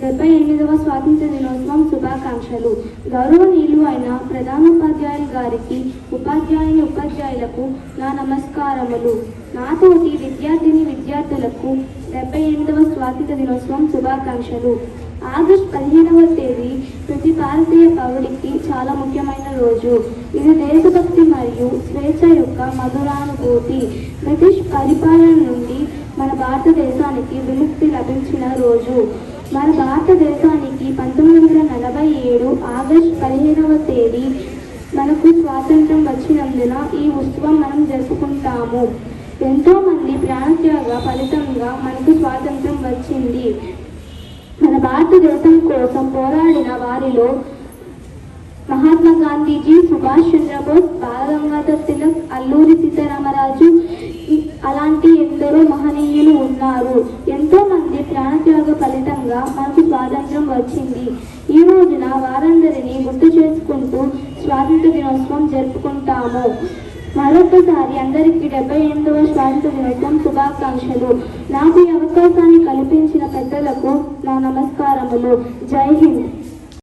78వ స్వాతంత్ర దినోత్సవం శుభాకాంక్షలు. గౌరవనీయులు అయిన ప్రధానోపాధ్యాయులు గారికి, ఉపాధ్యాయులకు నా నమస్కారములు. నాతోటి విద్యార్థులకు 78వ స్వాతంత్ర దినోత్సవం శుభాకాంక్షలు. ఆగస్టు 15వ తేదీ ప్రతి భారతీయ పౌరుడికి చాలా ముఖ్యమైన రోజు. ఇది దేశభక్తి మరియు స్వేచ్ఛ యొక్క మధురానుభూతి. బ్రిటిష్ పరిపాలన నుండి మన భారతదేశానికి విముక్తి లభించిన రోజు. మన భారతదేశానికి 1947 ఆగస్టు 15వ తేదీ మనకు స్వాతంత్రం వచ్చినందున ఈ ఉత్సవం మనం జరుపుకుంటాము. ఎంతోమంది ప్రాణత్యాగ ఫలితంగా మనకు స్వాతంత్రం వచ్చింది. మన భారతదేశం కోసం పోరాడిన వారిలో మహాత్మా గాంధీజీ, సుభాష్ చంద్రబోస్, బాలగంగాధర్ తిలక్, అల్లూరి సీతారామరాజు అలాంటి ఎందరో మహనీయులు ఉన్నారు. ఎంతో మంది ప్రాణత్యాగ ఫలితంగా మనకు స్వాతంత్రం వచ్చింది. ఈ రోజున వారందరినీ గుర్తు చేసుకుంటూ స్వాతంత్ర దినోత్సవం జరుపుకుంటాము. మరొకసారి అందరికీ 78వ స్వాతంత్ర దినోత్సవం శుభాకాంక్షలు. నాకు ఈ అవకాశాన్ని కల్పించిన పెద్దలకు నా నమస్కారములు. జై హింద్.